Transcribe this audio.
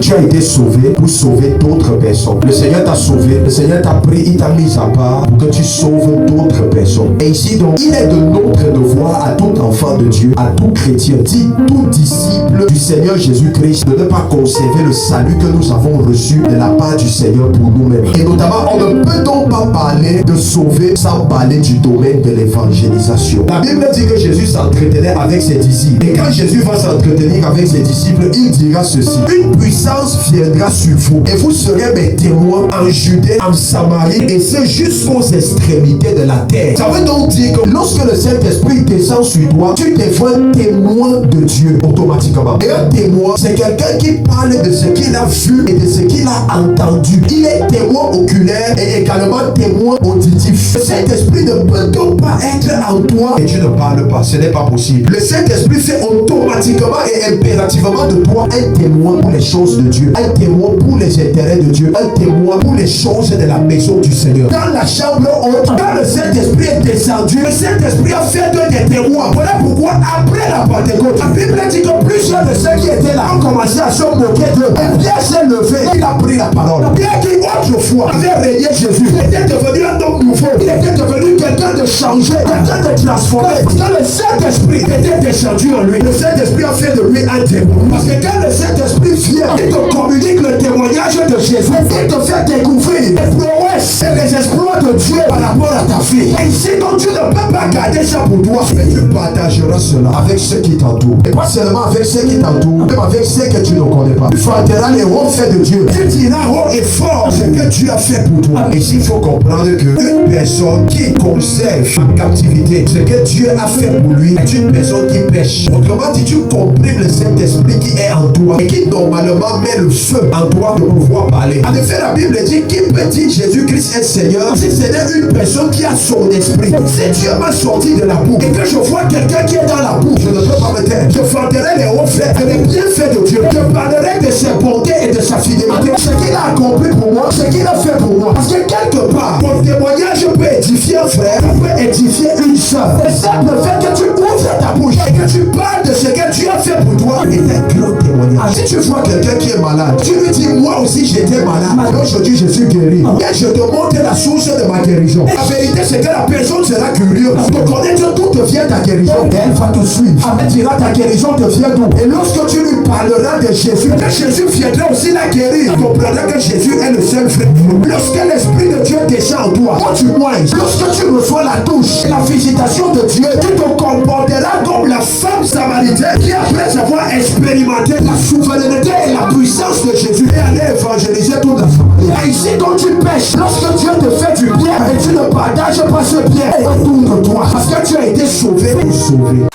Tu as été sauvé pour sauver d'autres personnes. Le Seigneur t'a sauvé, le Seigneur t'a pris, il t'a mis à part pour que tu sauves d'autres personnes. Et ici donc, il est de notre devoir à tout enfant de Dieu, à tout chrétien, dit tout disciple du Seigneur Jésus-Christ, de ne pas conserver le salut que nous avons reçu de la part du Seigneur pour nous-mêmes. Et notamment, on ne peut donc pas parler de sauver sans parler du domaine de l'évangélisation. La Bible dit que Jésus s'entretenait avec ses disciples. Et quand Jésus va s'entretenir avec ses disciples, il dira ceci: une puissance viendra sur vous et vous serez mes témoins en Judée, en Samarie et ce jusqu'aux extrémités de la terre. Ça veut donc dire que lorsque le Saint-Esprit descend sur toi, tu deviens témoin de Dieu automatiquement. Et un témoin, c'est quelqu'un qui parle de ce qu'il a vu et de ce qu'il a entendu. Il est témoin oculaire et également témoin auditif. Le Saint-Esprit ne peut donc pas être en toi et tu ne parles pas. Ce n'est pas possible. Le Saint-Esprit fait automatiquement et impérativement de toi un témoin pour les choses de Dieu, un témoin pour les intérêts de Dieu, un témoin pour les choses de la maison du Seigneur. Dans la chambre haute, quand le Saint-Esprit est descendu, le Saint-Esprit a fait d'eux des témoins. Voilà pourquoi après la Pentecôte, la Bible dit que plusieurs de ceux qui étaient là ont commencé à se moquer d'eux. Et Pierre s'est levé, il a pris la parole. Pierre qui autrefois avait régné Jésus, il était devenu un homme nouveau, il était devenu quelqu'un de changé, quelqu'un de transformé. Quand le Saint-Esprit était descendu en lui, le Saint-Esprit a fait de lui un témoin. Parce que quand le Saint-Esprit vient, il te communique le témoignage de Jésus, il te fait découvrir les prouesses et les exploits de Dieu par rapport à ta vie. Et ici, donc tu ne peux pas garder ça pour toi, mais tu partageras cela avec ceux qui t'entourent. Et pas seulement avec ceux qui t'entourent, même avec ceux que tu ne connais pas. Tu feras les hauts faits de Dieu. Tu diras haut et fort ce que Dieu a fait pour toi. Et ici, il faut comprendre qu'une personne qui conserve en captivité ce que Dieu a fait pour lui est une personne qui pêche. Autrement dit, tu comprimes le Saint-Esprit qui est en toi et qui normalement met le feu en toi de pouvoir parler. En effet, la Bible dit qu'il peut dire Jésus-Christ est Seigneur si ce n'est une personne qui a son esprit. Si Dieu m'a sorti de la boue et que je vois quelqu'un qui est dans la boue, je ne peux pas me taire. Je vanterai les hauts faits et les bienfaits de Dieu. Je parlerai de ses bontés et de sa fidélité. Ce qu'il a accompli pour moi, ce qu'il a fait pour moi. Parce que quelque part, mon témoignage peut édifier un frère, peut édifier une soeur. Et ça peut faire que tu ouvres ta bouche et que tu parles de ce que Dieu a fait pour toi et un grand témoignage. Si tu vois quelqu'un qui est malade, tu lui dis moi aussi j'étais malade, mais aujourd'hui je suis guéri. Et je te montre la source de ma guérison. La vérité c'est que la personne sera curieuse de connaître d'où te vient ta guérison. Et elle va te suivre. Elle dira ta guérison te vient d'où. Et lorsque tu lui parleras de Jésus, que Jésus viendra aussi la guérir, tu comprendras que Jésus est le seul frère. Lorsque l'Esprit de Dieu descend en toi, quand tu moines, lorsque tu reçois la touche et la visitation de Dieu, tu te comporteras comme la femme samaritaine qui après avoir expérimenté la souveraineté et la puissance de Jésus et aller évangéliser toute la Samarie. Et ici quand tu pêches, lorsque Dieu te fait du bien et tu ne partages pas ce bien, retourne-toi parce que tu as été sauvé pour sauver.